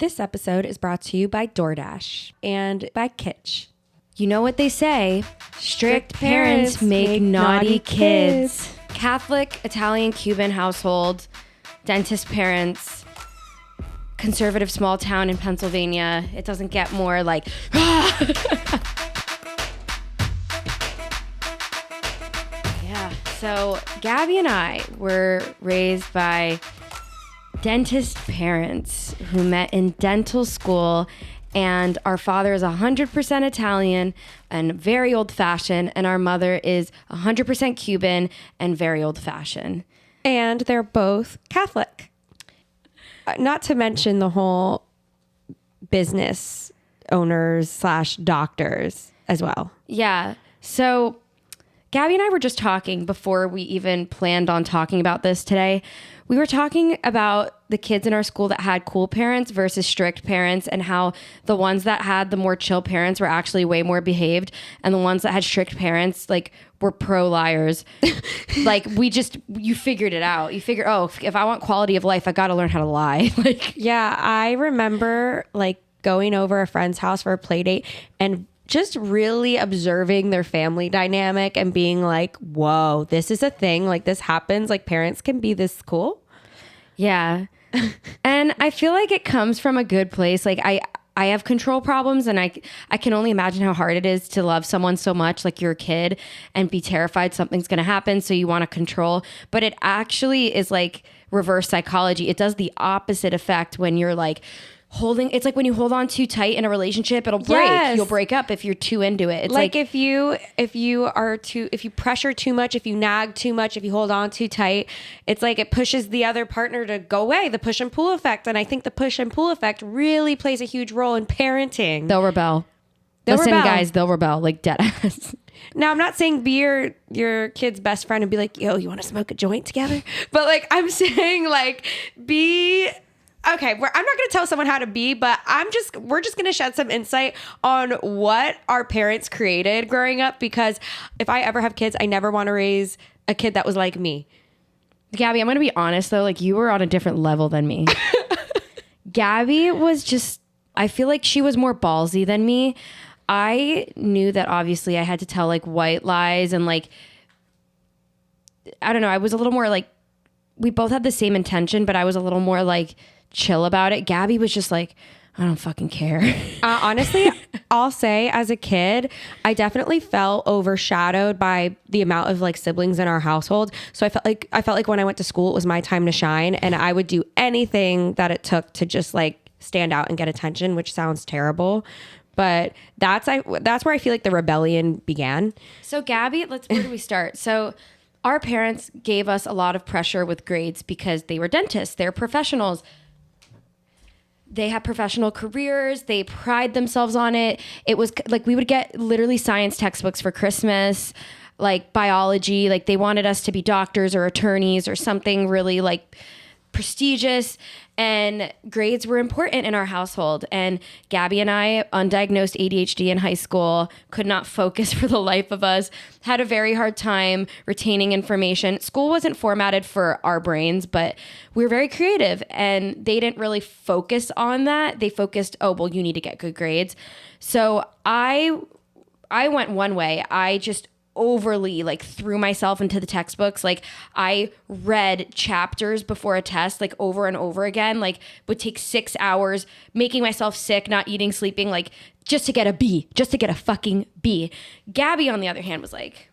This episode is brought to you by DoorDash and by Kitsch. You know what they say, strict parents make naughty kids. Catholic, Italian, Cuban household, dentist parents, conservative small town in Pennsylvania. It doesn't get more like, yeah. So Gabi and I were raised by dentist parents who met in dental school, and our father is 100% Italian and very old-fashioned, and our mother is 100% Cuban and very old-fashioned. And they're both Catholic. Not to mention the whole business owners / doctors as well. Yeah. So Gabi and I were just talking before we even planned on talking about this today. We were talking about the kids in our school that had cool parents versus strict parents, and how the ones that had the more chill parents were actually way more behaved, and the ones that had strict parents like were pro liars. Like you figured it out. You figure, oh, if I want quality of life, I got to learn how to lie. Like, yeah, I remember like going over a friend's house for a play date and just really observing their family dynamic and being like, whoa, this is a thing. Like, this happens. Like, parents can be this cool. Yeah. And I feel like it comes from a good place. Like, I have control problems, and I can only imagine how hard it is to love someone so much, like you're a kid, and be terrified something's going to happen. So you want to control. But it actually is like reverse psychology. It does the opposite effect when you're like, it's like when you hold on too tight in a relationship, it'll break. Yes. You'll break up if you're too into it. It's like if you pressure too much, if you nag too much, if you hold on too tight, it's like it pushes the other partner to go away, the push and pull effect. And I think the push and pull effect really plays a huge role in parenting. They'll rebel. Guys, they'll rebel like dead ass. Now, I'm not saying be your kid's best friend and be like, yo, you want to smoke a joint together? But like, I'm saying like okay, I'm not going to tell someone how to be, but we're just going to shed some insight on what our parents created growing up, because if I ever have kids, I never want to raise a kid that was like me. Gabi, I'm going to be honest though, like you were on a different level than me. Gabi was just, I feel like she was more ballsy than me. I knew that obviously I had to tell like white lies, and like, I don't know, I was a little more like, we both had the same intention, but I was a little more like chill about it. Gabi was just like, I don't fucking care. Honestly, I'll say as a kid, I definitely felt overshadowed by the amount of like siblings in our household. So I felt like when I went to school, it was my time to shine, and I would do anything that it took to just like stand out and get attention, which sounds terrible. But that's where I feel like the rebellion began. So Gabi, where do we start? So our parents gave us a lot of pressure with grades because they were dentists. They're professionals. They had professional careers. They pride themselves on it. It was like we would get literally science textbooks for Christmas, like biology. Like they wanted us to be doctors or attorneys or something really like prestigious, and grades were important in our household. And Gabi and I, undiagnosed ADHD in high school, could not focus for the life of us, had a very hard time retaining information. School wasn't formatted for our brains, but we were very creative, and they didn't really focus on that. They focused, oh, well, you need to get good grades. So I went one way. I just overly like threw myself into the textbooks. Like I read chapters before a test like over and over again, like would take 6 hours, making myself sick, not eating, sleeping, like just to get a B, just to get a fucking B. Gabi, on the other hand, was like,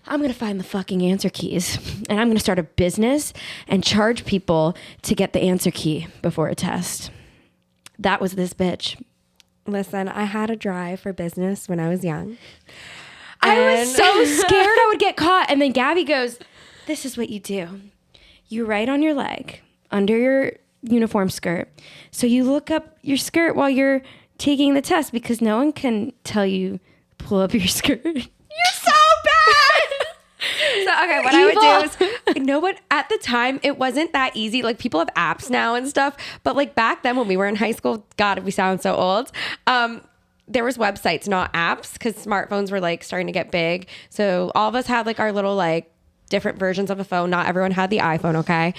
I'm going to find the fucking answer keys, and I'm going to start a business and charge people to get the answer key before a test. That was this bitch. Listen, I had a drive for business when I was young. I was so scared I would get caught. And then Gabi goes, this is what you do. You write on your leg under your uniform skirt. So you look up your skirt while you're taking the test, because no one can tell you, pull up your skirt. You're so bad. So, okay, what I would do is, you know what? At the time, it wasn't that easy. Like, people have apps now and stuff. But, like, back then when we were in high school, God, we sound so old. There was websites, not apps, because smartphones were, like, starting to get big. So all of us had, like, our little, like, different versions of a phone. Not everyone had the iPhone, okay?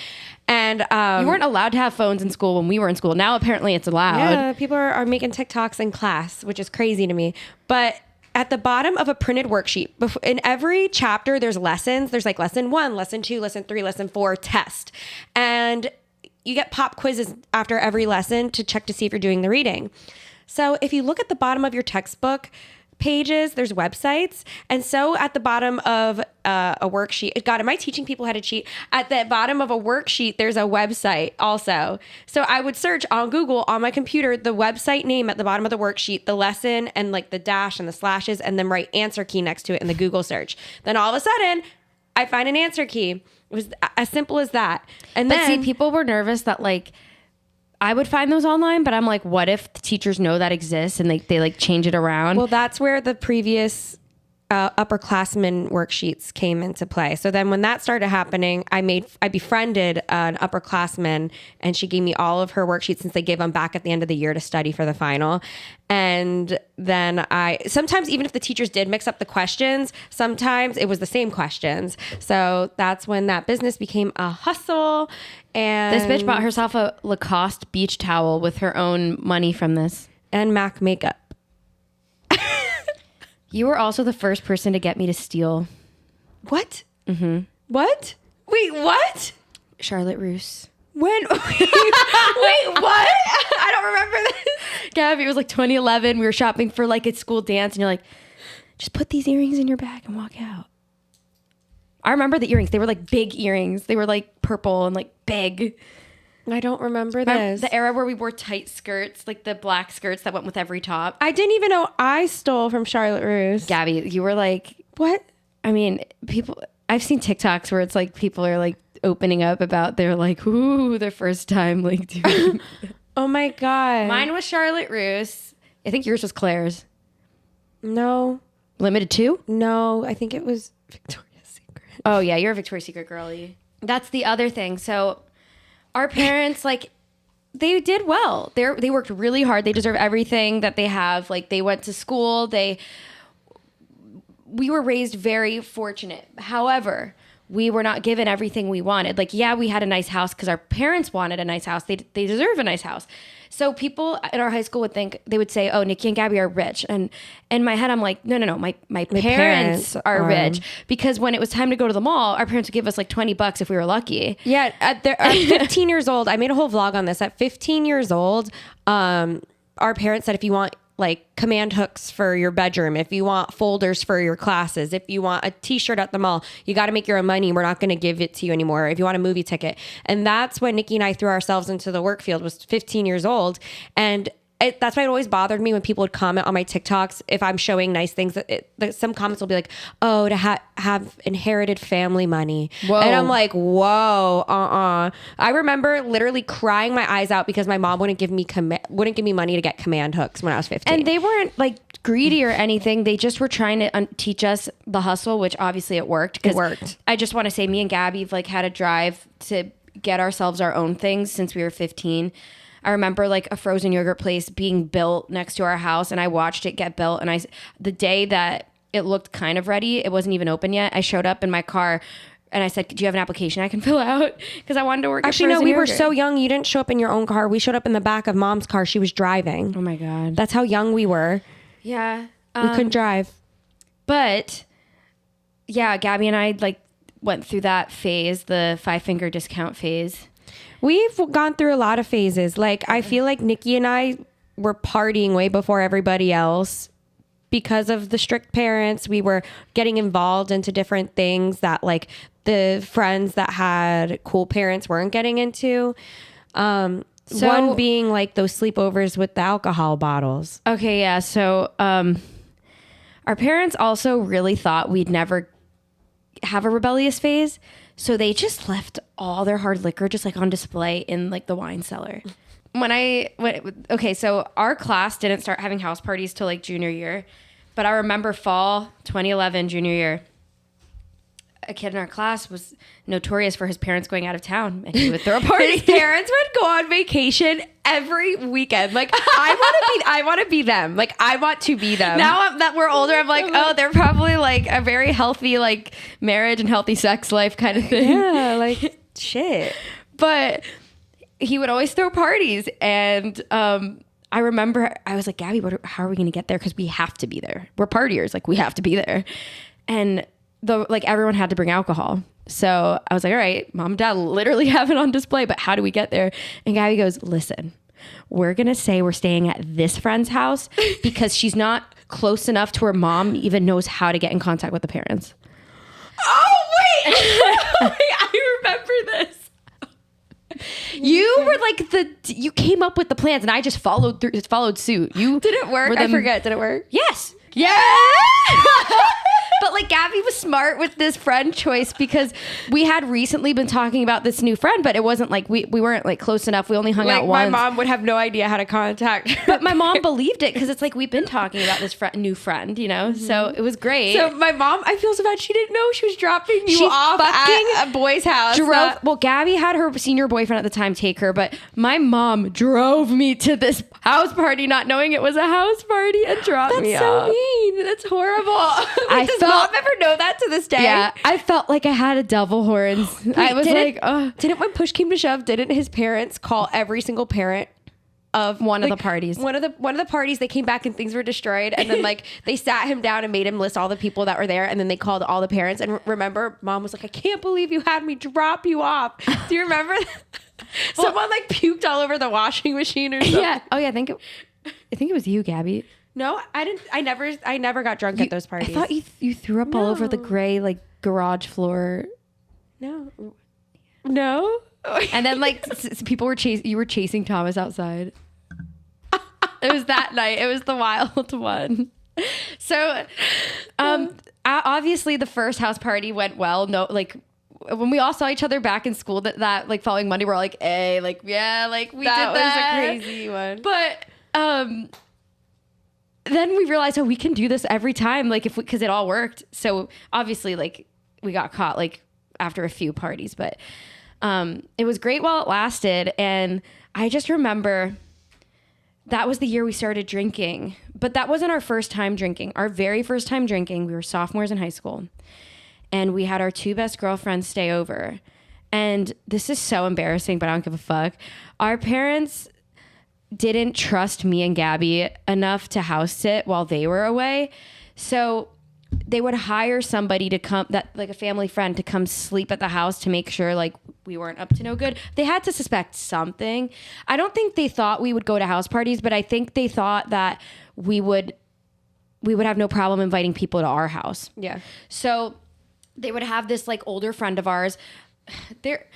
And You weren't allowed to have phones in school when we were in school. Now apparently it's allowed. yeah, people are making TikToks in class, which is crazy to me. But at the bottom of a printed worksheet, in every chapter, there's lessons. There's like lesson 1, lesson 2, lesson 3, lesson 4, test. And you get pop quizzes after every lesson to check to see if you're doing the reading. So if you look at the bottom of your textbook pages, there's websites. And so at the bottom of a worksheet, God, am I teaching people how to cheat? At the bottom of a worksheet, there's a website also. So I would search on Google on my computer, the website name at the bottom of the worksheet, the lesson and like the dash and the slashes, and then write answer key next to it in the Google search. Then all of a sudden I find an answer key. It was as simple as that. And But then see, people were nervous that like I would find those online, but I'm like, what if the teachers know that exists and they like change it around? well, that's where the previous upperclassmen worksheets came into play. So then when that started happening, I befriended an upperclassman, and she gave me all of her worksheets since they gave them back at the end of the year to study for the final. And then sometimes even if the teachers did mix up the questions, sometimes it was the same questions. So that's when that business became a hustle. And this bitch bought herself a Lacoste beach towel with her own money from this. and MAC makeup. You were also the first person to get me to steal What? Mm-hmm. What? Wait, what? Charlotte Russe. When? Wait, what? I don't remember this. Gabi, it was like 2011. We were shopping for like a school dance, and you're like, just put these earrings in your bag and walk out. I remember the earrings. They were like big earrings. They were like purple and like big. I don't remember this. The era where we wore tight skirts, like the black skirts that went with every top. I didn't even know I stole from Charlotte Russe. Gabi, you were like, What? I mean, people, I've seen TikToks where it's like people are like opening up about their like, ooh, their first time like doing. Oh my God. Mine was Charlotte Russe. I think yours was Claire's. No. Limited 2? No, I think it was Victoria's Secret. Oh yeah, you're a Victoria's Secret girly. That's the other thing. So our parents, like, they did well. They worked really hard. They deserve everything that they have. Like, they went to school. We were raised very fortunate. However, we were not given everything we wanted. Like, yeah, we had a nice house because our parents wanted a nice house. They deserve a nice house. So people in our high school they would say, oh, Niki and Gabi are rich. And in my head, I'm like, no, my parents are rich. Because when it was time to go to the mall, our parents would give us like $20 if we were lucky. Yeah, at 15 years old, I made a whole vlog on this. At 15 years old, our parents said if you want like command hooks for your bedroom, if you want folders for your classes, if you want a t-shirt at the mall, you got to make your own money. We're not going to give it to you anymore. If you want a movie ticket. And that's when Niki and I threw ourselves into the work field, was 15 years old. And that's why it always bothered me when people would comment on my TikToks if I'm showing nice things. That some comments will be like, "Oh, to have inherited family money," Whoa. And I'm like, "Whoa, I remember literally crying my eyes out because my mom wouldn't give me money to get command hooks when I was 15. And they weren't like greedy or anything. They just were trying to teach us the hustle, which obviously it worked. It worked. I just want to say, me and Gabi have like had a drive to get ourselves our own things since we were 15. I remember like a frozen yogurt place being built next to our house, and I watched it get built. And the day that it looked kind of ready, it wasn't even open yet, I showed up in my car and I said, do you have an application I can fill out? Because I wanted to work Actually, at no, frozen we were yogurt. so young. You didn't show up in your own car. We showed up in the back of Mom's car. She was driving. Oh my God. That's how young we were. Yeah. We couldn't drive. But yeah, Gabi and I like went through that phase, the 5-finger discount phase. We've gone through a lot of phases. Like, I feel like Niki and I were partying way before everybody else because of the strict parents. We were getting involved into different things that like the friends that had cool parents weren't getting into. One being like those sleepovers with the alcohol bottles. Okay, yeah. So our parents also really thought we'd never have a rebellious phase. So they just left all their hard liquor just like on display in like the wine cellar. So our class didn't start having house parties till like junior year. But I remember fall 2011, junior year, a kid in our class was notorious for his parents going out of town, and he would throw a party. His parents would go on vacation every weekend. Like, I want to be them. Like, I want to be them. Now that we're older, I'm like, oh, they're probably like a very healthy like marriage and healthy sex life kind of thing. Yeah, like shit. But he would always throw parties, and I remember I was like, Gabby, how are we going to get there? Because we have to be there. We're partiers, like we have to be there. And everyone had to bring alcohol. So I was like, all right, mom and dad literally have it on display, but how do we get there? And Gabby goes, listen, we're going to say we're staying at this friend's house because she's not close enough to her mom even knows how to get in contact with the parents. Oh, wait. I remember this. You were like you came up with the plans and I just followed suit. You Did it work? I forget. Did it work? Yes. Yeah. But like Gabby was smart with this friend choice because we had recently been talking about this new friend, but it wasn't like we weren't like close enough. We only hung out once. My mom would have no idea how to contact her. But my mom believed it because it's like we've been talking about this new friend, you know? Mm-hmm. So it was great. So my mom, I feel so bad. She didn't know she was dropping you She off at a boy's house. Well, Gabby had her senior boyfriend at the time take her, but my mom drove me to this house party not knowing it was a house party and dropped me off. That's so mean. That's horrible. Does mom ever know that to this day? Yeah, I felt like I had a devil horns. I was like, oh. Didn't when push came to shove, didn't his parents call every single parent of one of the parties? One of the parties, they came back and things were destroyed, and then like they sat him down and made him list all the people that were there, and then they called all the parents. And remember, mom was like, I can't believe you had me drop you off. Do you remember? Someone like puked all over the washing machine or something. Yeah. Oh yeah, I think it was you, Gabby. No, I didn't. I never got drunk at those parties. I thought you threw up all over the gray like garage floor. No. And then like people were you were chasing Thomas outside. It was that night. It was the wild one. So, obviously the first house party went well. No, like when we all saw each other back in school that like following Monday, we're all like, hey, like yeah, like we did that. That was a crazy one. But then we realized, we can do this every time, like because it all worked. So obviously, like we got caught like after a few parties, but it was great while it lasted. And I just remember that was the year we started drinking, but that wasn't our first time drinking. Our very first time drinking, we were sophomores in high school, and we had our two best girlfriends stay over. And this is so embarrassing, but I don't give a fuck. Our parents didn't trust me and Gabby enough to house sit while they were away. So they would hire somebody to come, like a family friend, to come sleep at the house to make sure like we weren't up to no good. They had to suspect something. I don't think they thought we would go to house parties, but I think they thought that we would have no problem inviting people to our house. Yeah. So they would have this like older friend of ours. They're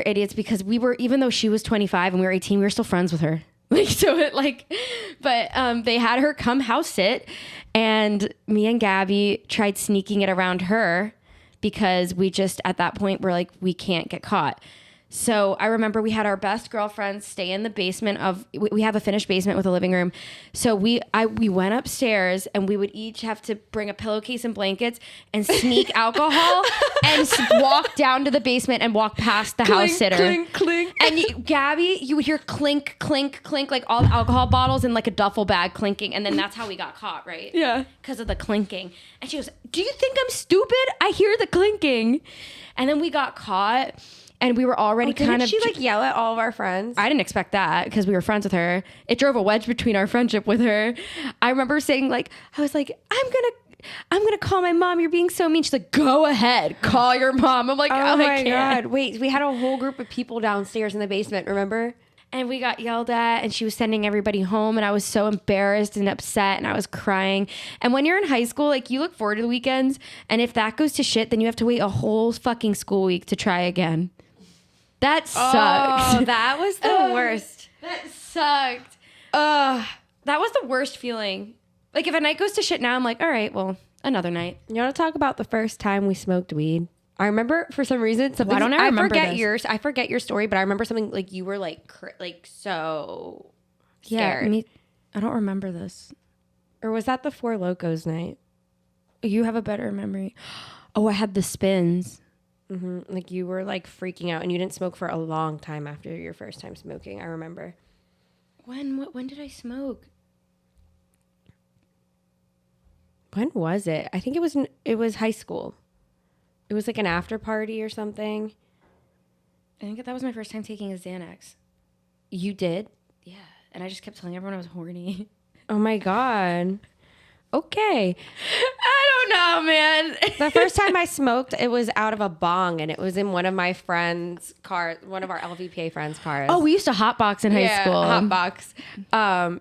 idiots because even though she was 25 and we were 18, we were still friends with her. But they had her come house sit, and me and Gabby tried sneaking it around her because we just, at that point, were like, we can't get caught. So I remember we had our best girlfriends stay in the basement we have a finished basement with a living room. So we went upstairs, and we would each have to bring a pillowcase and blankets and sneak alcohol and walk down to the basement and walk past the house sitter. Clink, clink. And Gabby, you would hear clink, clink, clink, like all the alcohol bottles in like a duffel bag clinking. And then that's how we got caught, right? Yeah. Because of the clinking. And she goes, do you think I'm stupid? I hear the clinking. And then we got caught. And we were already kind of... Didn't she like yell at all of our friends? I didn't expect that because we were friends with her. It drove a wedge between our friendship with her. I remember saying like, I was like, I'm gonna call my mom. You're being so mean. She's like, go ahead, call your mom. I'm like, oh my God. Wait, we had a whole group of people downstairs in the basement, remember? And we got yelled at, and she was sending everybody home, and I was so embarrassed and upset, and I was crying. And when you're in high school, like you look forward to the weekends, and if that goes to shit, then you have to wait a whole fucking school week to try again. That sucked. Oh, that was the worst. That sucked. That was the worst feeling. Like if a night goes to shit now, I'm like, all right, well, another night. You want to talk about the first time we smoked weed? I remember for some reason something. Why don't I remember forget this? yours. I forget your story, but I remember something like you were like so scared. Yeah, I don't remember this. Or was that the Four Locos night? You have a better memory. Oh, I had the spins. Like you were like freaking out and you didn't smoke for a long time after your first time smoking. I remember. When did I smoke? When was it? I think it was high school. It was like an after party or something. I think that was my first time taking a Xanax. You did? Yeah. And I just kept telling everyone I was horny. Oh my God. Okay. I don't know, man. The first time I smoked, it was out of a bong and it was in one of my friends' cars, one of our LVPA friends' cars. Oh, we used to hotbox in high school. Hotbox.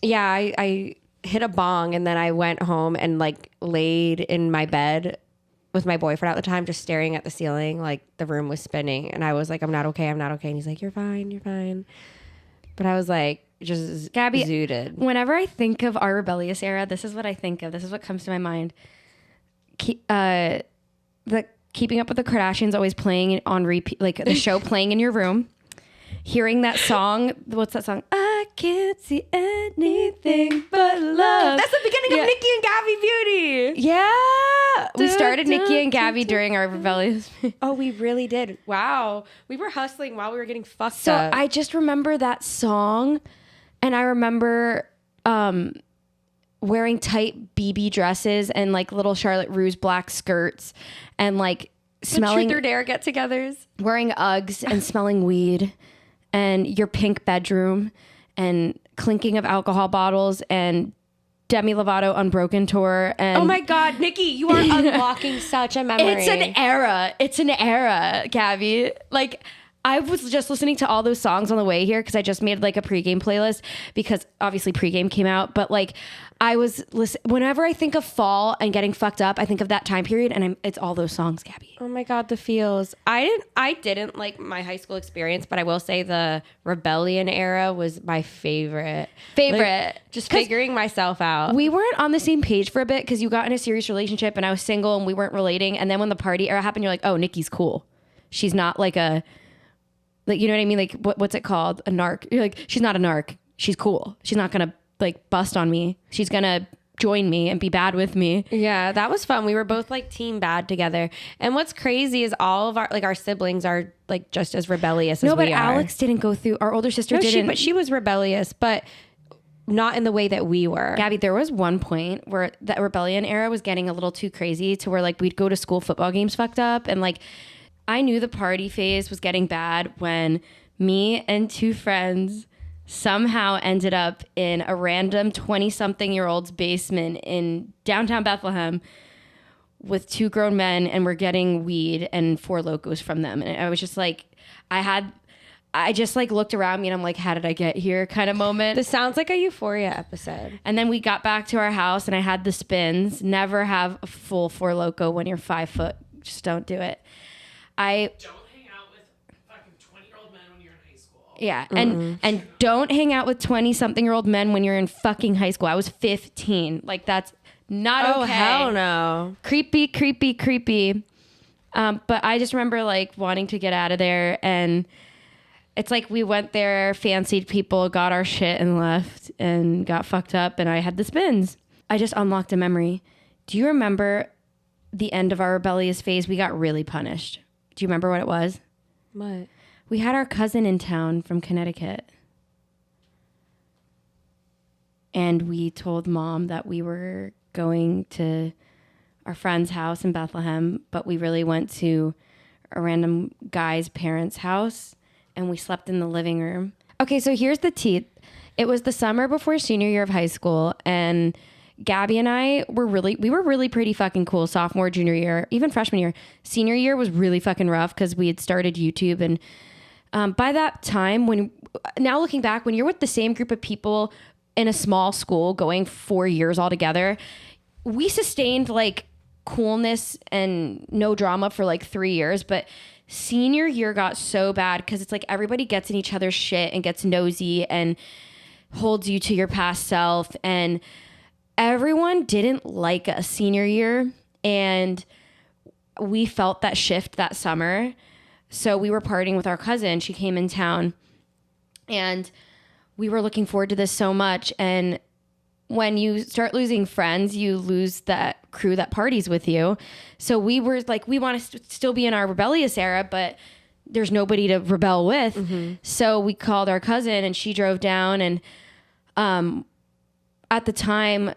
Yeah, I hit a bong and then I went home and like laid in my bed with my boyfriend at the time, just staring at the ceiling, like the room was spinning. And I was like, I'm not okay. And he's like, you're fine. But I was like, just Gabi, zooted. Whenever I think of our rebellious era, this is what I think of. This is what comes to my mind. The Keeping Up with the Kardashians always playing on repeat, like the show playing in your room. Hearing that song, what's that song? I can't see anything but love. That's the beginning of Niki and Gabi Beauty. Yeah. We started Niki and Gabi during our rebellious. Oh, we really did. Wow. We were hustling while we were getting fucked So up. I just remember that song, and I remember wearing tight BB dresses and like little Charlotte Russe black skirts and like smelling Truth or Dare get-togethers. Wearing Uggs and smelling weed and your pink bedroom and clinking of alcohol bottles and Demi Lovato Unbroken tour. And Oh my God, Niki, you are unlocking such a memory. It's an era, Gabi. Like, I was just listening to all those songs on the way here because I just made like a pregame playlist because obviously pregame came out. But like, I was whenever I think of fall and getting fucked up, I think of that time period, and it's all those songs, Gabi. Oh my God, the feels. I didn't like my high school experience, but I will say the rebellion era was my favorite. Like, just figuring myself out. We weren't on the same page for a bit because you got in a serious relationship and I was single and we weren't relating. And then when the party era happened, you're like, oh, Nikki's cool. She's not like a, like, you know what I mean? Like, what's it called? A narc. You're like, she's not a narc. She's cool. She's not going to like bust on me. She's going to join me and be bad with me. Yeah, that was fun. We were both like team bad together. And what's crazy is all of our siblings are like just as rebellious as we are. No, but Alex didn't go through, our older sister didn't. But she was rebellious, but not in the way that we were. Gabi, there was one point where that rebellion era was getting a little too crazy to where like we'd go to school football games fucked up. And like, I knew the party phase was getting bad when me and two friends somehow ended up in a random 20-something-year-old's basement in downtown Bethlehem with two grown men, and we're getting weed and Four Locos from them. And I was just like, I just like looked around me and I'm like, how did I get here kind of moment. This sounds like a Euphoria episode. And then we got back to our house and I had the spins. Never have a full Four Loko when you're 5 foot. Just don't do it. Don't hang out with fucking 20-year-old men when you're in high school. Yeah, and don't hang out with 20-something-year-old men when you're in fucking high school. I was 15. Like, that's not okay. Oh, hell no. Creepy. But I just remember, like, wanting to get out of there. And it's like we went there, fancied people, got our shit, and left, and got fucked up. And I had the spins. I just unlocked a memory. Do you remember the end of our rebellious phase? We got really punished. Do you remember what it was? What? We had our cousin in town from Connecticut. And we told Mom that we were going to our friend's house in Bethlehem, but we really went to a random guy's parents' house, and we slept in the living room. Okay, so here's the tea. It was the summer before senior year of high school, and Gabi and I were really pretty fucking cool sophomore, junior year, even freshman year. Senior year was really fucking rough because we had started YouTube. And by that time, now looking back, when you're with the same group of people in a small school going 4 years all together, we sustained like coolness and no drama for like 3 years. But senior year got so bad because it's like everybody gets in each other's shit and gets nosy and holds you to your past self. And everyone didn't like us senior year, and we felt that shift that summer. So we were partying with our cousin. She came in town, and we were looking forward to this so much. And when you start losing friends, you lose that crew that parties with you. So we were like, we want to still be in our rebellious era, but there's nobody to rebel with. So we called our cousin and she drove down. And at the time,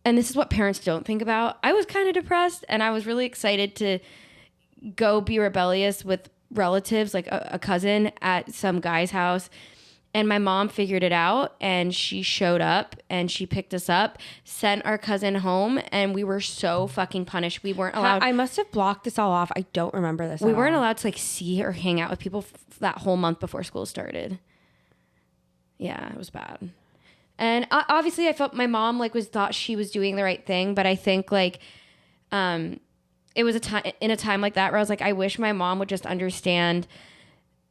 and this is what parents don't think about, I was kind of depressed and I was really excited to go be rebellious with relatives, like a cousin at some guy's house. And my mom figured it out and she showed up and she picked us up, sent our cousin home, and we were so fucking punished. We weren't allowed. I must have blocked this all off. I don't remember this. We weren't allowed to like see or hang out with people that whole month before school started. Yeah, it was bad. And obviously I felt my mom like thought she was doing the right thing, but I think like it was in a time like that where I was like, I wish my mom would just understand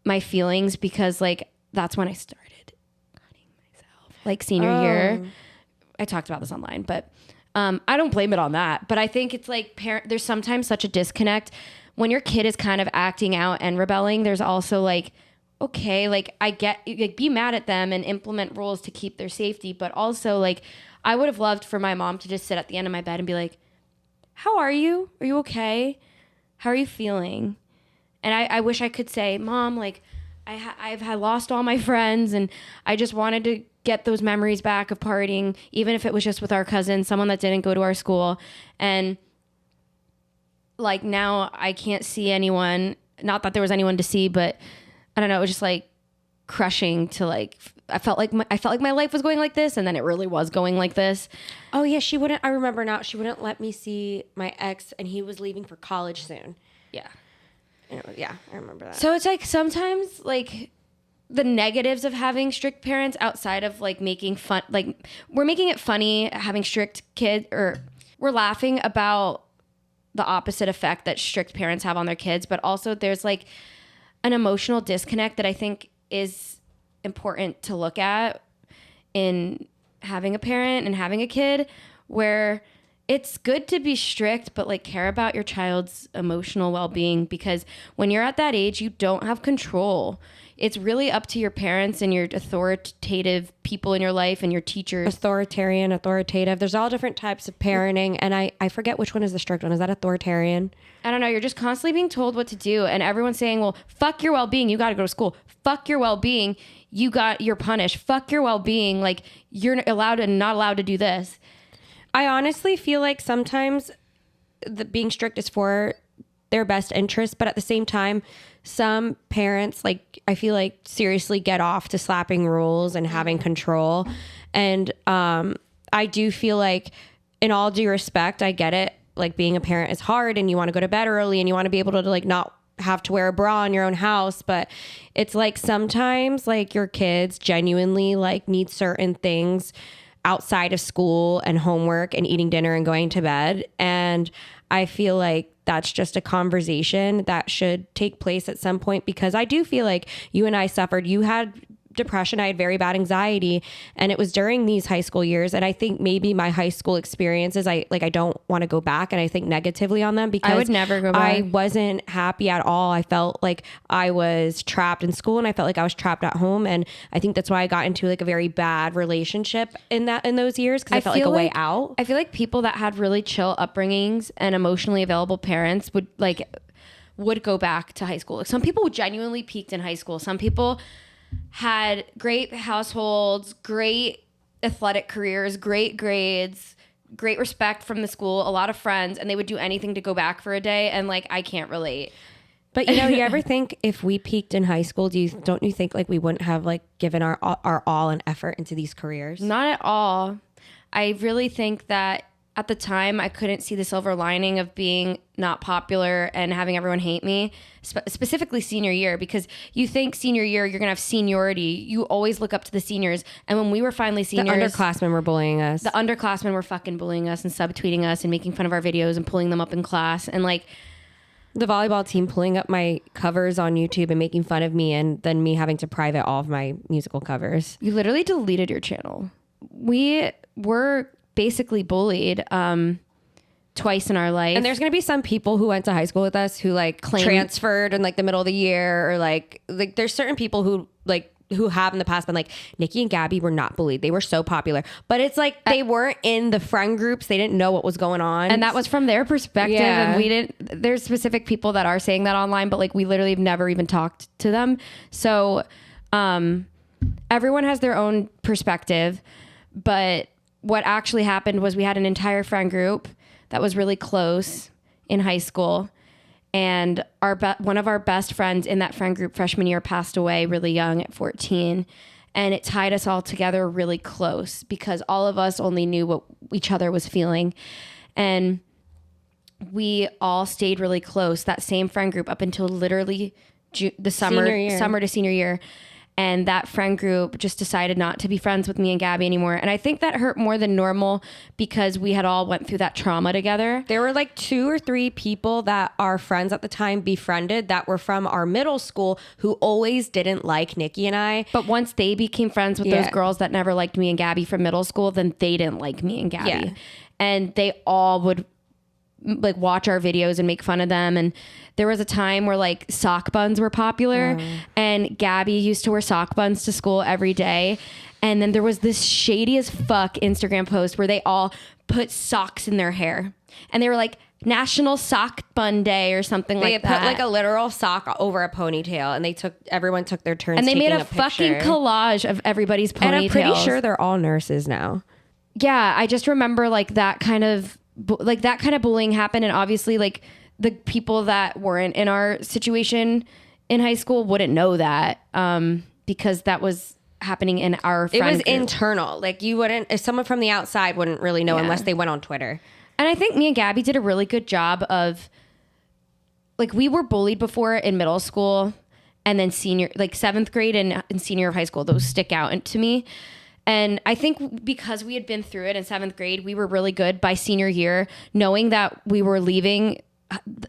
my feelings, because like that's when I started cutting myself. Like senior year. I talked about this online, but I don't blame it on that. But I think it's like there's sometimes such a disconnect when your kid is kind of acting out and rebelling. There's also like, okay, like I get, like, be mad at them and implement rules to keep their safety. But also like, I would have loved for my mom to just sit at the end of my bed and be like, how are you? Are you okay? How are you feeling? And I wish I could say, Mom, like, I've had lost all my friends and I just wanted to get those memories back of partying, even if it was just with our cousin, someone that didn't go to our school. And like now I can't see anyone, not that there was anyone to see, but I don't know, it was just like crushing to like, I felt like my life was going like this, and then it really was going like this. Oh yeah, she wouldn't, I remember now, she wouldn't let me see my ex and he was leaving for college soon. Yeah. Yeah, I remember that. So it's like sometimes like the negatives of having strict parents, outside of like making fun, like we're making it funny having strict kids, or we're laughing about the opposite effect that strict parents have on their kids, but also there's like an emotional disconnect that I think is important to look at in having a parent and having a kid, where it's good to be strict, but like care about your child's emotional well-being, because when you're at that age, you don't have control. It's really up to your parents and your authoritative people in your life and your teachers. Authoritarian, authoritative. There's all different types of parenting. And I forget which one is the strict one. Is that authoritarian? I don't know. You're just constantly being told what to do. And everyone's saying, well, fuck your well-being. You got to go to school. Fuck your well-being. You're punished. Fuck your well-being. Like, you're allowed and not allowed to do this. I honestly feel like sometimes being strict is for their best interest, but at the same time, some parents, like, I feel like seriously get off to slapping rules and having control. And I do feel like, in all due respect, I get it. Like, being a parent is hard and you want to go to bed early and you want to be able to like not have to wear a bra in your own house. But it's like sometimes like your kids genuinely like need certain things outside of school and homework and eating dinner and going to bed. And I feel like that's just a conversation that should take place at some point, because I do feel like you and I suffered. You had depression. I had very bad anxiety, and it was during these high school years. And I think maybe my high school experiences, I don't want to go back and I think negatively on them, because I would never go back. I wasn't happy at all. I felt like I was trapped in school and I felt like I was trapped at home. And I think that's why I got into like a very bad relationship in those years, because I felt like a way out. I feel like people that had really chill upbringings and emotionally available parents would go back to high school. Like, some people genuinely peaked in high school. Some people had great households, great athletic careers, great grades, great respect from the school, a lot of friends, and they would do anything to go back for a day. And like, I can't relate. But you ever think if we peaked in high school, don't you think like we wouldn't have like given our all and effort into these careers? Not at all. I really think that at the time I couldn't see the silver lining of being not popular and having everyone hate me, specifically senior year, because you think senior year you're gonna have seniority. You always look up to the seniors, and when we were finally seniors, the underclassmen were bullying us. The underclassmen were fucking bullying us and subtweeting us and making fun of our videos and pulling them up in class, and like the volleyball team pulling up my covers on YouTube and making fun of me, and then me having to private all of my musical covers. You literally deleted your channel. We were basically bullied twice in our life. And there's going to be some people who went to high school with us who like transferred in like the middle of the year, or like there's certain people who like who have in the past been like, Niki and Gabi were not bullied. They were so popular. But it's like they weren't in the friend groups. They didn't know what was going on. And that was from their perspective. Yeah. And we didn't, there's specific people that are saying that online, but like we literally have never even talked to them. So everyone has their own perspective. But what actually happened was we had an entire friend group that was really close in high school. And one of our best friends in that friend group freshman year passed away really young at 14. And it tied us all together really close because all of us only knew what each other was feeling. And we all stayed really close, that same friend group, up until literally the summer to senior year. And that friend group just decided not to be friends with me and Gabi anymore. And I think that hurt more than normal because we had all went through that trauma together. There were like 2 or 3 people that our friends at the time befriended that were from our middle school who always didn't like Niki and I. But once they became friends with those girls that never liked me and Gabi from middle school, then they didn't like me and Gabi. Yeah. And they all would like watch our videos and make fun of them. And there was a time where like sock buns were popular and Gabi used to wear sock buns to school every day. And then there was this shady as fuck Instagram post where they all put socks in their hair and they were like National Sock Bun Day or something like that. They put like a literal sock over a ponytail and everyone took their turns and they made taking a fucking collage of everybody's ponytails. And I'm pretty sure they're all nurses now. Yeah. I just remember like that kind of bullying happened. And obviously like the people that weren't in our situation in high school wouldn't know that because that was happening in our friend It was group. internal. Like you wouldn't, if someone from the outside wouldn't really know unless they went on Twitter. And I think me and Gabi did a really good job of like, we were bullied before in middle school and then senior, like 7th grade and senior of high school, those stick out to me. And I think because we had been through it in 7th grade, we were really good by senior year, knowing that we were leaving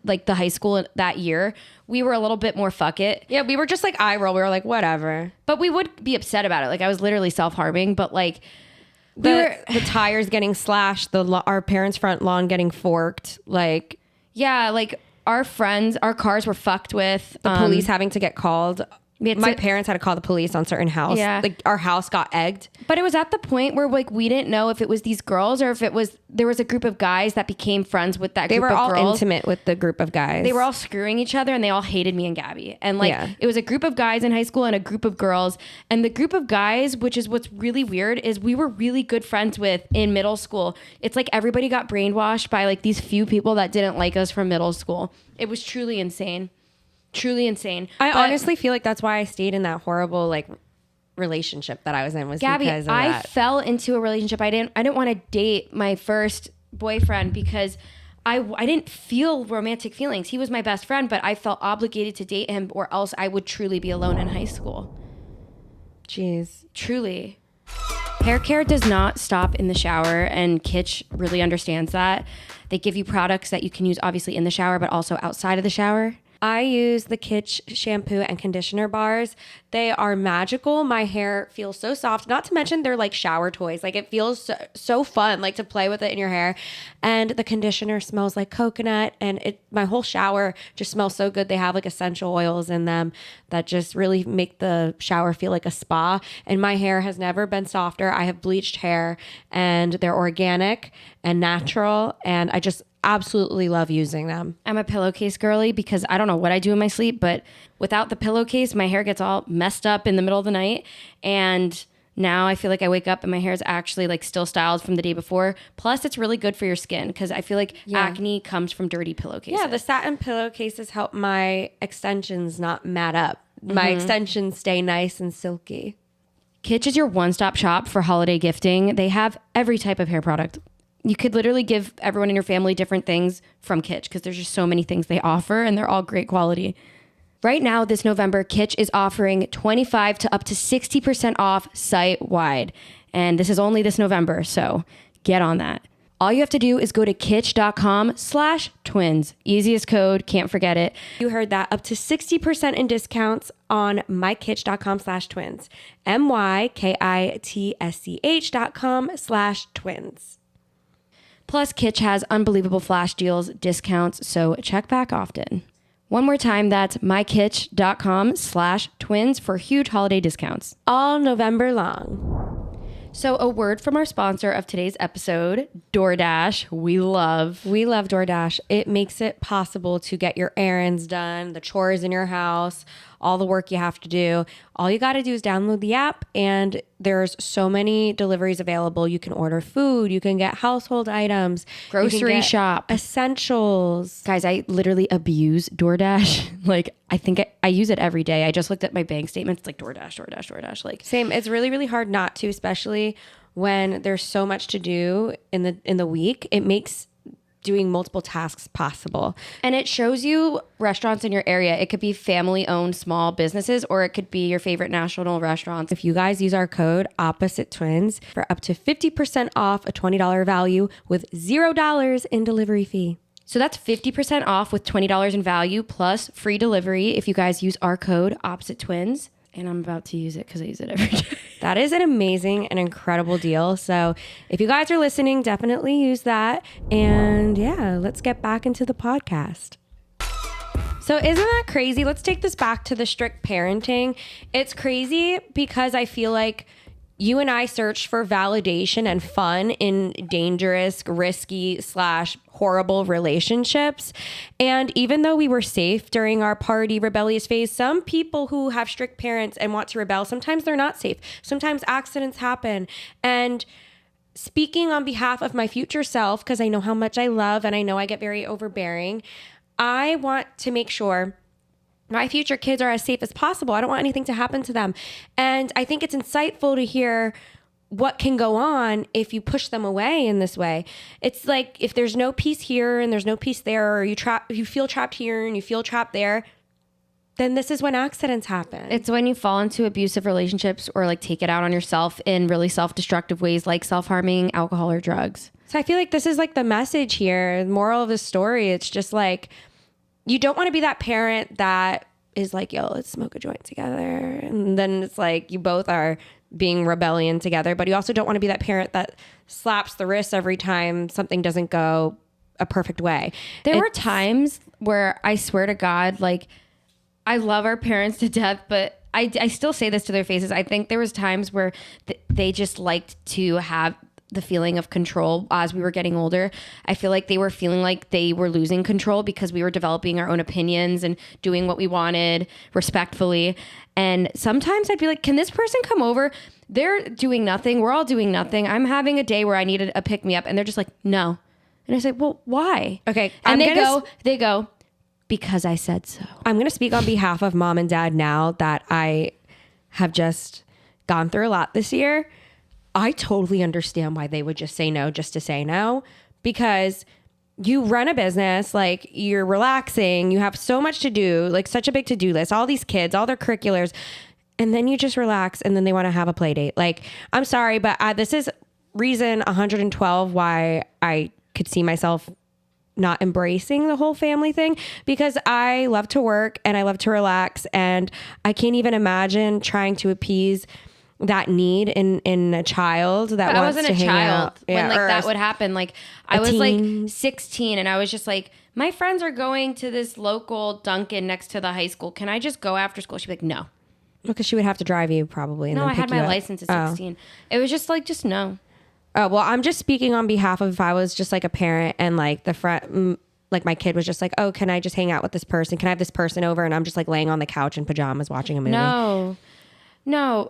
like the high school that year. We were a little bit more fuck it. Yeah, we were just like eye roll. We were like, whatever. But we would be upset about it. Like I was literally self-harming, but like the tires getting slashed, our parents' front lawn getting forked, like yeah, like our cars were fucked with. The police having to get called. My parents had to call the police on certain house. Yeah. Like our house got egged. But it was at the point where like we didn't know if it was these girls or if there was a group of guys that became friends with that group of girls. They were all intimate with the group of guys. They were all screwing each other and they all hated me and Gabi. And like it was a group of guys in high school and a group of girls. And the group of guys, which is what's really weird, is we were really good friends with in middle school. It's like everybody got brainwashed by like these few people that didn't like us from middle school. It was truly insane. Truly insane. I honestly feel like that's why I stayed in that horrible like relationship that I was in was Gabi, because of I that. fell into a relationship. I didn't want to date my first boyfriend because I didn't feel romantic feelings. He was my best friend, but I felt obligated to date him or else I would truly be alone in high school. Jeez. Truly. Hair care does not stop in the shower, and Kitsch really understands that. They give you products that you can use obviously in the shower, but also outside of the shower. I use the Kitsch shampoo and conditioner bars. They are magical. My hair feels so soft. Not to mention they're like shower toys. Like it feels so fun like to play with it in your hair. And the conditioner smells like coconut and my whole shower just smells so good. They have like essential oils in them that just really make the shower feel like a spa. And my hair has never been softer. I have bleached hair and they're organic and natural. And I just absolutely love using them. I'm a pillowcase girly because I don't know what I do in my sleep, but without the pillowcase, my hair gets all messed up in the middle of the night. And now I feel like I wake up and my hair is actually like still styled from the day before. Plus, it's really good for your skin because I feel like acne comes from dirty pillowcases. Yeah, the satin pillowcases help my extensions not mat up. My extensions stay nice and silky. Kitsch is your one-stop shop for holiday gifting. They have every type of hair product. You could literally give everyone in your family different things from Kitsch because there's just so many things they offer and they're all great quality. Right now, this November, Kitsch is offering 25 to up to 60% off site-wide. And this is only this November, so get on that. All you have to do is go to kitsch.com/twins. Easiest code, can't forget it. You heard that, up to 60% in discounts on mykitsch.com/twins. mykitsch.com/twins. Plus, Kitsch has unbelievable flash deals, discounts, so check back often. One more time, that's mykitsch.com/twins for huge holiday discounts. All November long. So a word from our sponsor of today's episode, DoorDash. We love DoorDash. It makes it possible to get your errands done, the chores in your house, all the work you have to do. All you got to do is download the app, and there's so many deliveries available. You can order food, you can get household items, grocery shop, essentials. Guys, I literally abuse DoorDash. Like, I think I use it every day. I just looked at my bank statements. It's like DoorDash. Like, same. It's really, really hard not to, especially when there's so much to do in the week. It makes doing multiple tasks possible. And it shows you restaurants in your area. It could be family-owned small businesses, or it could be your favorite national restaurants. If you guys use our code Opposite Twins for up to 50% off a $20 value with $0 in delivery fee. So that's 50% off with $20 in value plus free delivery if you guys use our code Opposite Twins. And I'm about to use it because I use it every day. That is an amazing and incredible deal. So if you guys are listening, definitely use that. And yeah, let's get back into the podcast. So isn't that crazy? Let's take this back to the strict parenting. It's crazy because I feel like you and I searched for validation and fun in dangerous, risky / horrible relationships. And even though we were safe during our party rebellious phase, some people who have strict parents and want to rebel, sometimes they're not safe. Sometimes accidents happen. And speaking on behalf of my future self, because I know how much I love and I know I get very overbearing, I want to make sure my future kids are as safe as possible. I don't want anything to happen to them. And I think it's insightful to hear what can go on if you push them away in this way. It's like if there's no peace here and there's no peace there, or you feel trapped here and you feel trapped there, then this is when accidents happen. It's when you fall into abusive relationships or like take it out on yourself in really self-destructive ways like self-harming, alcohol, or drugs. So I feel like this is like the message here, the moral of the story. It's just like, you don't want to be that parent that is like, yo, let's smoke a joint together. And then it's like you both are being rebellion together. But you also don't want to be that parent that slaps the wrist every time something doesn't go a perfect way. There were times where I swear to God, like, I love our parents to death, but I still say this to their faces. I think there was times where they just liked to have the feeling of control as we were getting older. I feel like they were feeling like they were losing control because we were developing our own opinions and doing what we wanted respectfully. And sometimes I'd be like, can this person come over? They're doing nothing. We're all doing nothing. I'm having a day where I needed a pick me up. And they're just like, no. And I say, well, why? Okay. And they go, because I said so. I'm going to speak on behalf of mom and dad now that I have just gone through a lot this year. I totally understand why they would just say no, just to say no, because you run a business, like you're relaxing, you have so much to do, like such a big to-do list, all these kids, all their curriculars, and then you just relax and then they want to have a play date. Like, I'm sorry, but this is reason 112 why I could see myself not embracing the whole family thing, because I love to work and I love to relax, and I can't even imagine trying to appease that need in a child that wants to hang out. When like that would happen. Like I was teen. like 16 and I was just like, my friends are going to this local Dunkin' next to the high school. Can I just go after school? She'd be like, no. Because she would have to drive you probably. And no, then I had pick you my up. license at 16. It was just like, just no. Oh, well, I'm just speaking on behalf of if I was just like a parent and like like my kid was just like, oh, can I just hang out with this person? Can I have this person over? And I'm just like laying on the couch in pajamas watching a movie. No.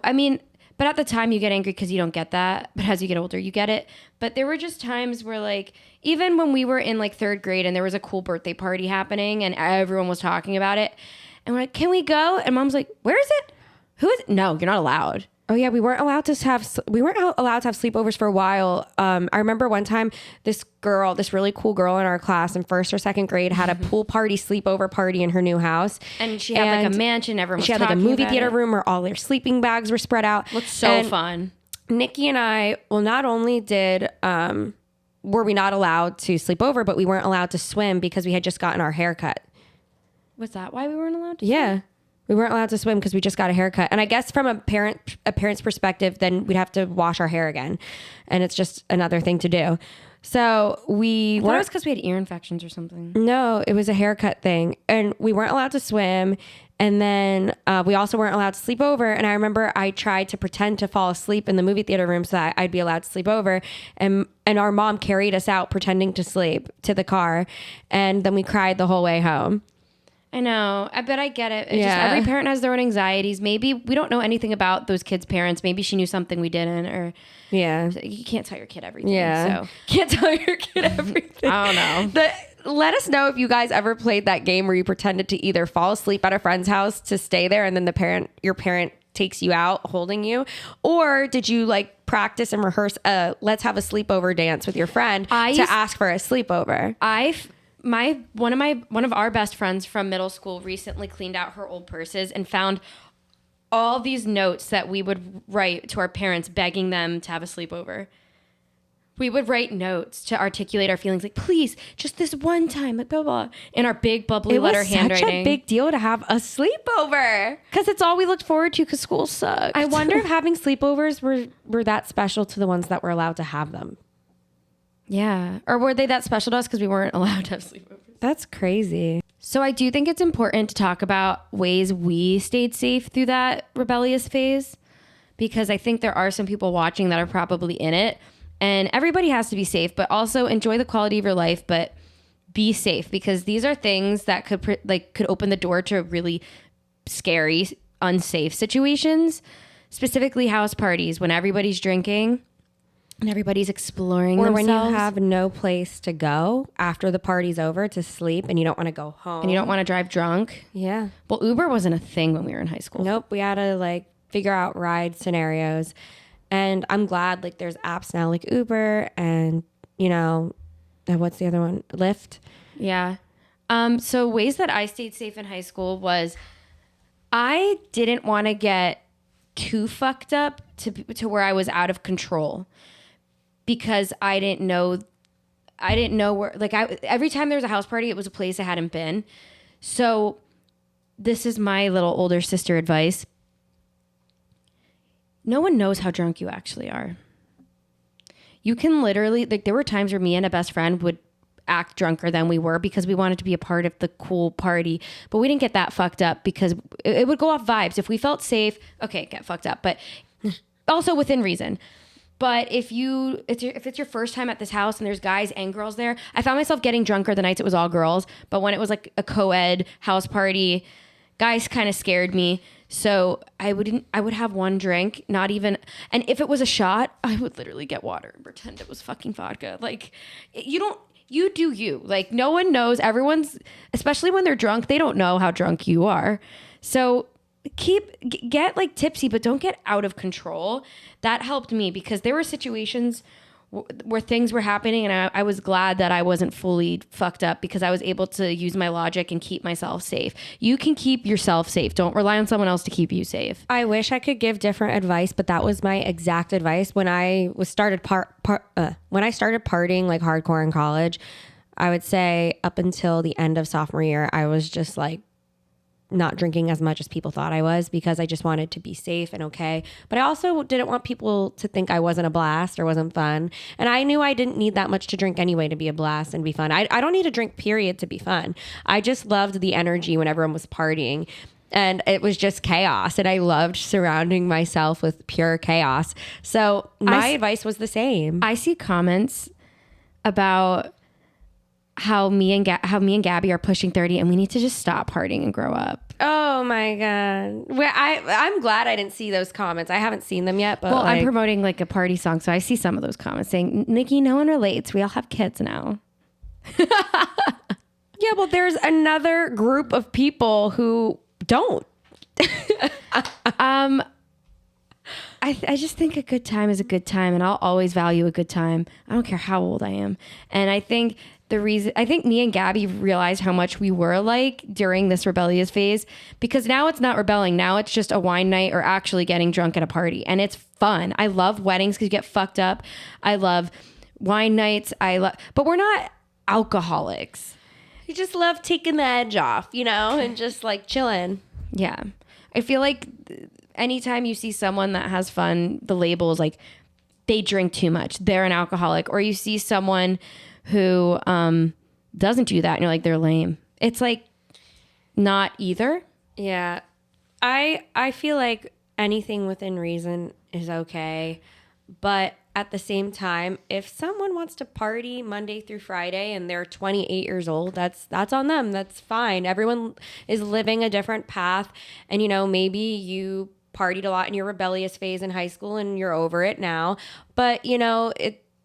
I mean, but at the time you get angry because you don't get that. But as you get older, you get it. But there were just times where like, even when we were in like 3rd grade and there was a cool birthday party happening and everyone was talking about it. And we're like, can we go? And mom's like, where is it? Who is it? No, you're not allowed. Oh yeah, we weren't allowed to have sleepovers for a while. I remember one time this really cool girl in our class in 1st or 2nd grade had a pool party sleepover party in her new house, and she had like a mansion. Everyone she had like a movie theater room where all their sleeping bags were spread out. Looked so fun. Nikki and I, well, not only were we not allowed to sleep over, but we weren't allowed to swim because we had just gotten our hair cut. Was that why we weren't allowed to? Yeah. Swim? We weren't allowed to swim because we just got a haircut. And I guess from a parent's perspective, then we'd have to wash our hair again. And it's just another thing to do. So we I thought it was weren't, because we had ear infections or something. no, it was a haircut thing. And we weren't allowed to swim. And then we also weren't allowed to sleep over. And I remember I tried to pretend to fall asleep in the movie theater room so that I'd be allowed to sleep over. And our mom carried us out pretending to sleep to the car. And then we cried the whole way home. I know. I bet I get it. It's just Yeah. every parent has their own anxieties. Maybe we don't know anything about those kids' parents. Maybe she knew something we didn't, or Yeah. you can't tell your kid everything. Yeah. So Can't tell your kid everything. I don't know. Let us know if you guys ever played that game where you pretended to either fall asleep at a friend's house to stay there and then your parent takes you out holding you, or did you like practice and rehearse let's have a sleepover dance with your friend to ask for a sleepover? One of our best friends from middle school recently cleaned out her old purses and found all these notes that we would write to our parents begging them to have a sleepover. We would write notes to articulate our feelings, like, please, just this one time, like, blah, blah, in our big bubbly letter handwriting. Such a big deal to have a sleepover. Because it's all we looked forward to because school sucked. I wonder if having sleepovers were that special to the ones that were allowed to have them. Yeah. Or were they that special to us because we weren't allowed to have sleepovers? That's crazy. So I do think it's important to talk about ways we stayed safe through that rebellious phase, because I think there are some people watching that are probably in it. And everybody has to be safe, but also enjoy the quality of your life, but be safe, because these are things that could open the door to really scary, unsafe situations, specifically house parties when everybody's drinking and everybody's exploring Or themselves. when you have no place to go after the party's over to sleep and you don't want to go home. And you don't want to drive drunk. Yeah. Well, Uber wasn't a thing when we were in high school. Nope. We had to like figure out ride scenarios. And I'm glad like there's apps now like Uber and, what's the other one? Lyft. Yeah. So ways that I stayed safe in high school was I didn't want to get too fucked up to where I was out of control, because I didn't know where, like, every time there was a house party, it was a place I hadn't been. So this is my little older sister advice. No one knows how drunk you actually are. You can literally, like, there were times where me and a best friend would act drunker than we were because we wanted to be a part of the cool party, but we didn't get that fucked up because it would go off vibes. If we felt safe, okay, get fucked up, but also within reason. But if it's your first time at this house and there's guys and girls there, I found myself getting drunker the nights it was all girls, but when it was like a co-ed house party, guys kind of scared me. So I would have one drink, not even, and if it was a shot, I would literally get water and pretend it was fucking vodka. Like, you do you. Like, no one knows. Everyone's, especially when they're drunk, they don't know how drunk you are. So get like tipsy, but don't get out of control. That helped me because there were situations where things were happening and I was glad that I wasn't fully fucked up because I was able to use my logic and keep myself safe. You can keep yourself safe. Don't rely on someone else to keep you safe. I wish I could give different advice, but that was my exact advice when I started partying like hardcore in college. I would say up until the end of sophomore year, I was just like not drinking as much as people thought I was because I just wanted to be safe and okay. But I also didn't want people to think I wasn't a blast or wasn't fun. And I knew I didn't need that much to drink anyway to be a blast and be fun. I don't need a drink period to be fun. I just loved the energy when everyone was partying. And it was just chaos. And I loved surrounding myself with pure chaos. So my advice was the same. I see comments about how me and Gabi are pushing 30 and we need to just stop partying and grow up. Oh my God. Well, I'm glad I didn't see those comments. I haven't seen them yet. But well, I'm promoting like a party song. So I see some of those comments saying, Nikki, no one relates. We all have kids now. Yeah, well, there's another group of people who don't. I just think a good time is a good time, and I'll always value a good time. I don't care how old I am. And I think me and Gabi realized how much we were alike during this rebellious phase, because now it's not rebelling. Now it's just a wine night or actually getting drunk at a party. And it's fun. I love weddings because you get fucked up. I love wine nights. But we're not alcoholics. You just love taking the edge off, and just like chilling. Yeah. I feel like anytime you see someone that has fun, the label is like they drink too much, they're an alcoholic. Or you see someone who doesn't do that and you're like, they're lame. It's like not either. Yeah. I feel like anything within reason is okay. But at the same time, if someone wants to party Monday through Friday and they're 28 years old, that's on them. That's fine. Everyone is living a different path. And, you know, maybe you partied a lot in your rebellious phase in high school and you're over it now. But, you know,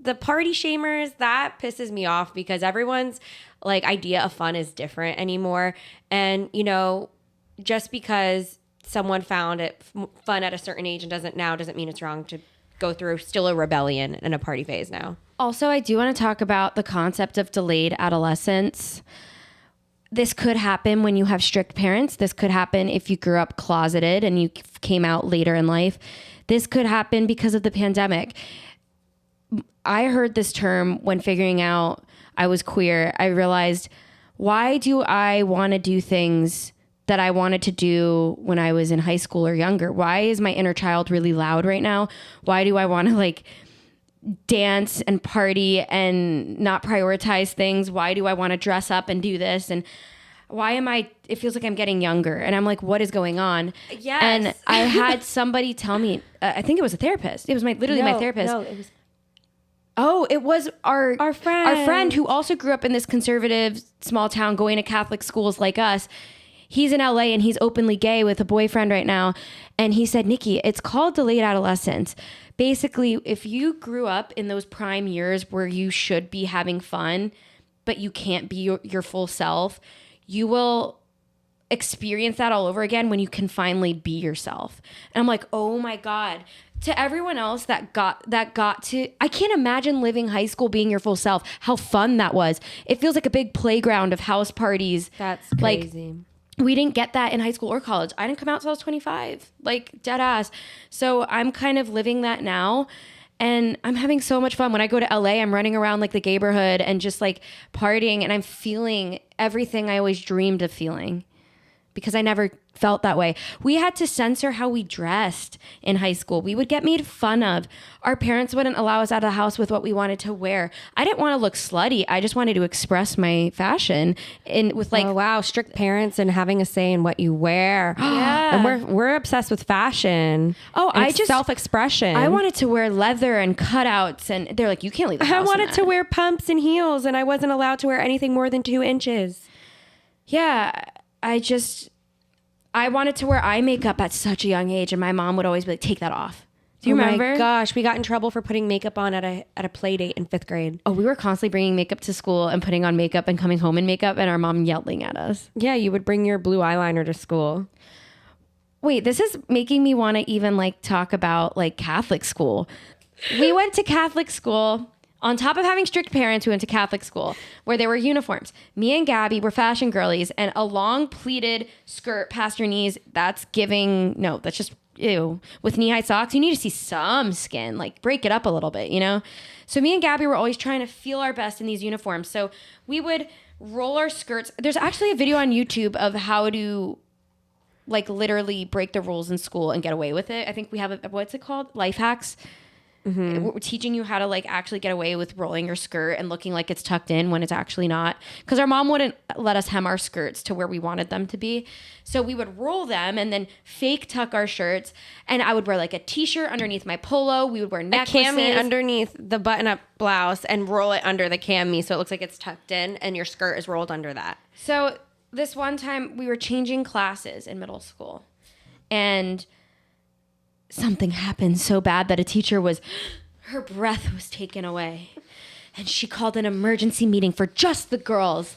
the party shamers, that pisses me off because everyone's like idea of fun is different anymore. And, you know, just because someone found it fun at a certain age and doesn't mean it's wrong to go through still a rebellion and a party phase now. Also, I do want to talk about the concept of delayed adolescence. This could happen when you have strict parents. This could happen if you grew up closeted and you came out later in life. This could happen because of the pandemic. I heard this term when figuring out I was queer. I realized, why do I want to do things that I wanted to do when I was in high school or younger? Why is my inner child really loud right now? Why do I want to like dance and party and not prioritize things? Why do I want to dress up and do this? And why am I, it feels like I'm getting younger. And I'm like, what is going on? Yes. And I had somebody tell me, I think it was a therapist. It was literally my therapist. No, it was Oh, it was our friend. Our friend who also grew up in this conservative small town going to Catholic schools like us. He's in LA and he's openly gay with a boyfriend right now. And he said, Nikki, it's called delayed adolescence. Basically, if you grew up in those prime years where you should be having fun, but you can't be your full self, you will experience that all over again when you can finally be yourself. And I'm like, oh my God. To everyone else that got to, I can't imagine living high school being your full self. How fun that was. It feels like a big playground of house parties. That's crazy. Like, we didn't get that in high school or college. I didn't come out till I was 25, like dead ass. So I'm kind of living that now. And I'm having so much fun. When I go to LA, I'm running around like the neighborhood and just like partying. And I'm feeling everything I always dreamed of feeling because I never felt that way. We had to censor how we dressed in high school. We would get made fun of. Our parents wouldn't allow us out of the house with what we wanted to wear. I didn't want to look slutty. I just wanted to express my fashion with like, oh wow, strict parents and having a say in what you wear. Yeah. And we're obsessed with fashion. Oh, and I just self-expression. I wanted to wear leather and cutouts, and they're like, you can't leave the house. I wanted to wear pumps and heels, and I wasn't allowed to wear anything more than 2 inches. Yeah, I wanted to wear eye makeup at such a young age, and my mom would always be like, take that off. Do you remember? My gosh, we got in trouble for putting makeup on at a play date in 5th grade. Oh, we were constantly bringing makeup to school and putting on makeup and coming home in makeup, and our mom yelling at us. Yeah, you would bring your blue eyeliner to school. Wait, this is making me want to even like talk about like Catholic school. We went to Catholic school. On top of having strict parents, we went to Catholic school where there were uniforms. Me and Gabi were fashion girlies, and a long pleated skirt past your knees. That's just ew. With knee-high socks, you need to see some skin, like break it up a little bit, you know? So me and Gabi were always trying to feel our best in these uniforms. So we would roll our skirts. There's actually a video on YouTube of how to like literally break the rules in school and get away with it. I think we have what's it called? Life hacks. Mm-hmm. We're teaching you how to like actually get away with rolling your skirt and looking like it's tucked in when it's actually not. Because our mom wouldn't let us hem our skirts to where we wanted them to be. So we would roll them and then fake tuck our shirts. And I would wear like a t-shirt underneath my polo. We would wear necklaces. A cami underneath the button-up blouse and roll it under the cami so it looks like it's tucked in and your skirt is rolled under that. So this one time we were changing classes in middle school. And something happened so bad that her breath was taken away. And she called an emergency meeting for just the girls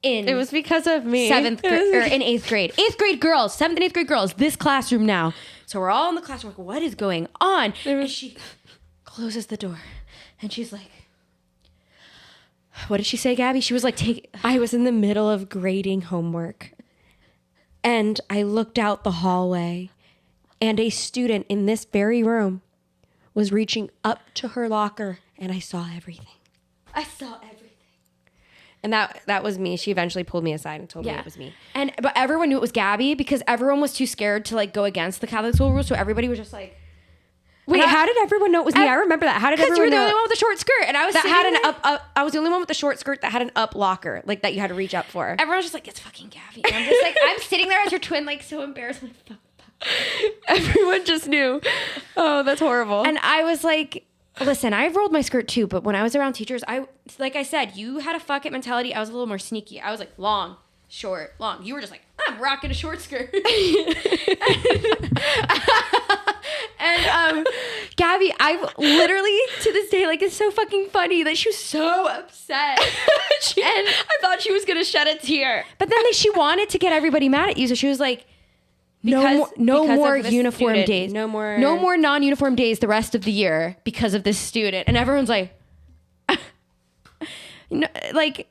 It was because of me. In 8th grade. 8th grade girls, 7th and 8th grade girls, this classroom now. So we're all in the classroom, like, what is going on? And she closes the door. And she's like, what did she say, Gabi? She was like, I was in the middle of grading homework. And I looked out the hallway. And a student in this very room was reaching up to her locker, and I saw everything. And that was me. She eventually pulled me aside and told me it was me. But everyone knew it was Gabi because everyone was too scared to like go against the Catholic school rules. So everybody was just like, Wait, how did everyone know it was me? I remember that. How did everyone know? Because you were the only one with the short skirt, and I was that had an there. up. I was the only one with the short skirt that had an up locker, like that you had to reach up for. Everyone was just like, it's fucking Gabi. And I'm just like, I'm sitting there as your twin, like so embarrassed. Like, fuck. Everyone just knew. Oh, that's horrible. And I was like, listen, I rolled my skirt too, but when I was around teachers, like I said, you had a fuck it mentality. I was a little more sneaky. I was like long, short, long. You were just like, I'm rocking a short skirt. And Gabi, I literally to this day, like, it's so fucking funny that she was so upset. And I thought she was gonna shed a tear. but then she wanted to get everybody mad at you, so she was like, no more uniform student. days. No more non-uniform days the rest of the year because of this student. And everyone's like, no, like,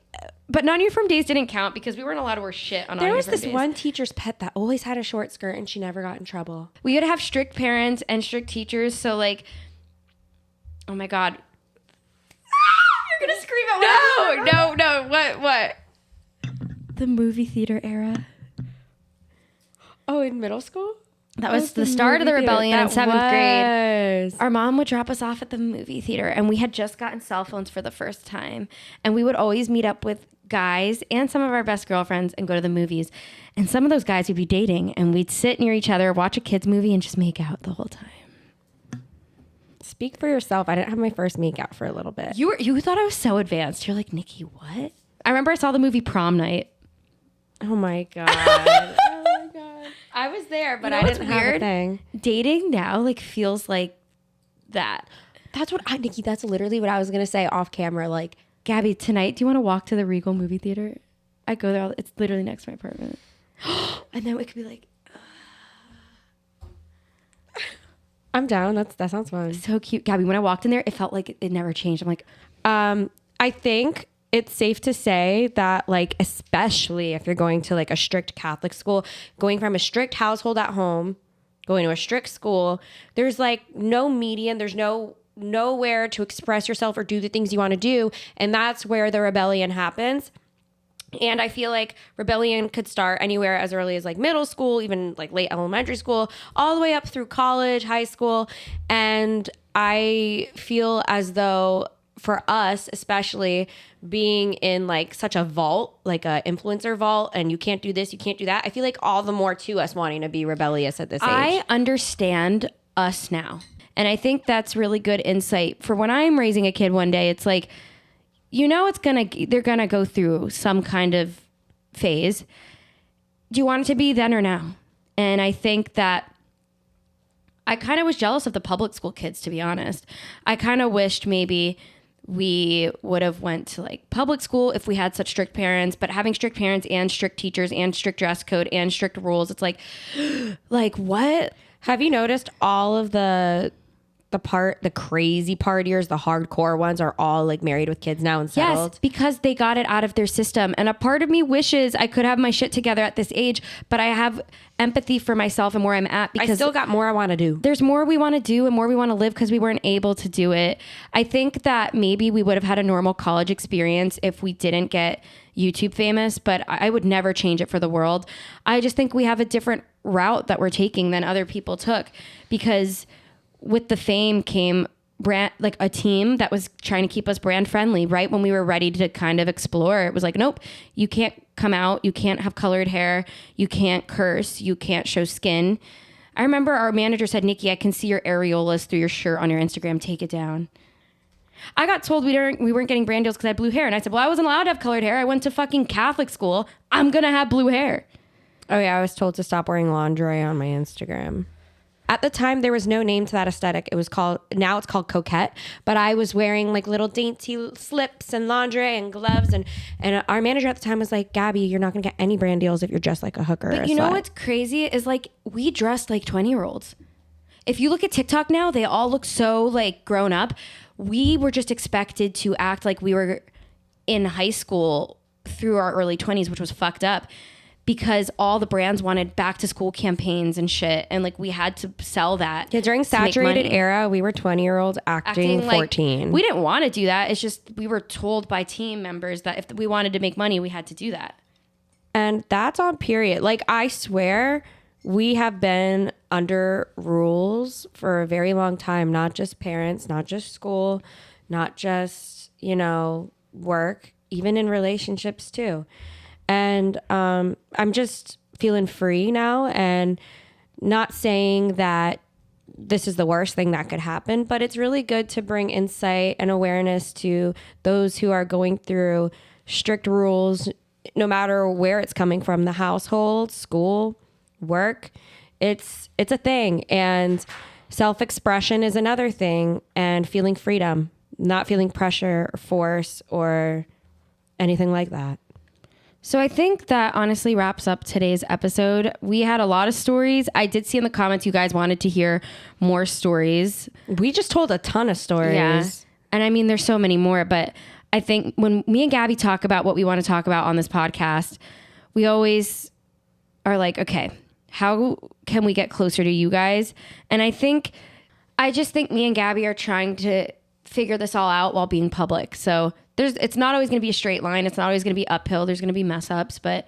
but non-uniform days didn't count because we weren't allowed to wear shit on There was non-uniform this days. one teacher's pet that always had a short skirt and she never got in trouble. We would have strict parents and strict teachers. So like, oh my God. You're going to scream at No. What? the movie theater era. Oh, in middle school? That was the start of the movie theater. rebellion in That 7th grade. was. Our mom would drop us off at the movie theater, and we had just gotten cell phones for the first time. And we would always meet up with guys and some of our best girlfriends and go to the movies. And some of those guys we'd be dating, and we'd sit near each other, watch a kid's movie, and just make out the whole time. Speak for yourself. I didn't have my first make out for a little bit. You thought I was so advanced. You're like, Niki, what? I remember I saw the movie Prom Night. Oh my God. Oh my God. I was there, but You know I what's didn't weird? have a thing. Dating now like feels like that. That's what Nikki, that's literally what I was going to say off camera. Like, Gabi, tonight, do you want to walk to the Regal movie theater? I go there. It's literally next to my apartment. And then it could be like, I'm down. That sounds fun. so cute. Gabi, when I walked in there, it felt like it never changed. I'm like, I think it's safe to say that, like, especially if you're going to like a strict Catholic school, going from a strict household at home, going to a strict school, there's like no median. There's nowhere to express yourself or do the things you want to do. And that's where the rebellion happens. And I feel like rebellion could start anywhere as early as like middle school, even like late elementary school, all the way up through college, high school. And I feel as though for us, especially being in like such a vault, like a influencer vault, and you can't do this, you can't do that, I feel like all the more to us wanting to be rebellious at this age. I understand us now. And I think that's really good insight for when I'm raising a kid one day. It's like, you know, they're gonna go through some kind of phase. Do you want it to be then or now? And I think that I kind of was jealous of the public school kids, to be honest. I kind of wished maybe we would have went to like public school if we had such strict parents, but having strict parents and strict teachers and strict dress code and strict rules, it's like what? Have you noticed all of the crazy partiers, the hardcore ones are all like married with kids now and settled? Yes, because they got it out of their system. And a part of me wishes I could have my shit together at this age, but I have empathy for myself and where I'm at because I still got more I want to do. There's more we want to do and more we want to live because we weren't able to do it. I think that maybe we would have had a normal college experience if we didn't get YouTube famous, but I would never change it for the world. I just think we have a different route that we're taking than other people took because with the fame came like a team that was trying to keep us brand friendly. Right when we were ready to kind of explore, it was like, nope, you can't come out, you can't have colored hair, you can't curse, you can't show skin. I remember our manager said, Niki, I can see your areolas through your shirt on your Instagram, take it down. I got told we weren't getting brand deals because I had blue hair, and I said, well, I wasn't allowed to have colored hair. I went to fucking Catholic school. I'm gonna have blue hair. Oh yeah, I was told to stop wearing lingerie on my Instagram. At the time, there was no name to that aesthetic. Now it's called coquette, but I was wearing like little dainty slips and lingerie and gloves. And our manager at the time was like, Gabi, you're not going to get any brand deals if you're just like a hooker. But you know what's crazy is like we dressed like 20-year-olds. If you look at TikTok now, they all look so like grown up. We were just expected to act like we were in high school through our early 20s, which was fucked up. Because all the brands wanted back to school campaigns and shit. And like we had to sell that. Yeah, during saturated era, we were 20-year-olds acting 14. Like, we didn't want to do that. It's just we were told by team members that if we wanted to make money, we had to do that. And that's on period. Like I swear, we have been under rules for a very long time, not just parents, not just school, not just, work, even in relationships too. And I'm just feeling free now, and not saying that this is the worst thing that could happen, but it's really good to bring insight and awareness to those who are going through strict rules, no matter where it's coming from, the household, school, work. It's a thing. And self-expression is another thing, and feeling freedom, not feeling pressure or force or anything like that. So I think that honestly wraps up today's episode. We had a lot of stories. I did see in the comments you guys wanted to hear more stories. We just told a ton of stories. Yeah. And I mean, there's so many more, but I think when me and Gabi talk about what we want to talk about on this podcast, we always are like, okay, how can we get closer to you guys? And I just think me and Gabi are trying to figure this all out while being public. So it's not always going to be a straight line. It's not always going to be uphill. There's going to be mess ups, but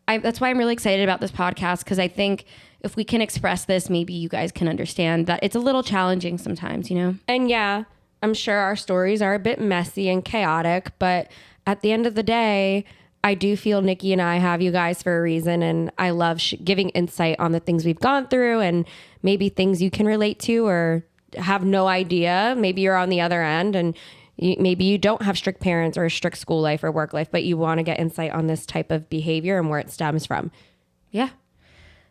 that's why I'm really excited about this podcast. Because I think if we can express this, maybe you guys can understand that it's a little challenging sometimes, And yeah, I'm sure our stories are a bit messy and chaotic, but at the end of the day, I do feel Niki and I have you guys for a reason. And I love giving insight on the things we've gone through, and maybe things you can relate to or have no idea. Maybe you're on the other end, and maybe you don't have strict parents or a strict school life or work life, but you want to get insight on this type of behavior and where it stems from. Yeah.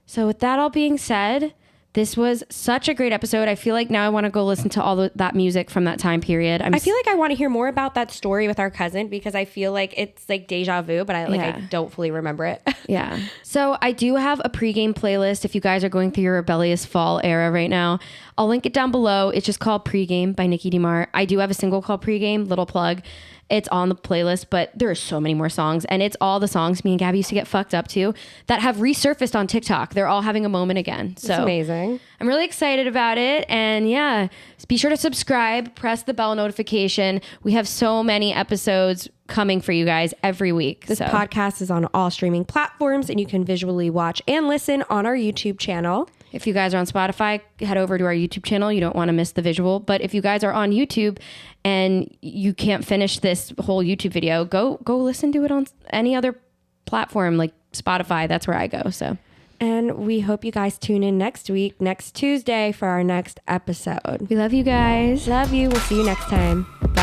So with that all being said, this was such a great episode. I feel like now I want to go listen to all that music from that time period. I feel like I want to hear more about that story with our cousin, because I feel like it's like deja vu, but I don't fully remember it. Yeah. So I do have a pregame playlist if you guys are going through your rebellious fall era right now. I'll link it down below. It's just called Pregame by Niki DeMar. I do have a single called Pregame, little plug. It's on the playlist, but there are so many more songs, and it's all the songs me and Gabi used to get fucked up to that have resurfaced on TikTok. They're all having a moment again. So it's amazing. I'm really excited about it. And yeah, be sure to subscribe, press the bell notification. We have so many episodes coming for you guys every week. This podcast is on all streaming platforms, and you can visually watch and listen on our YouTube channel. If you guys are on Spotify, head over to our YouTube channel. You don't want to miss the visual. But if you guys are on YouTube and you can't finish this whole YouTube video, go listen to it on any other platform like Spotify. That's where I go. So, and we hope you guys tune in next week, next Tuesday, for our next episode. We love you guys. Love you. We'll see you next time. Bye.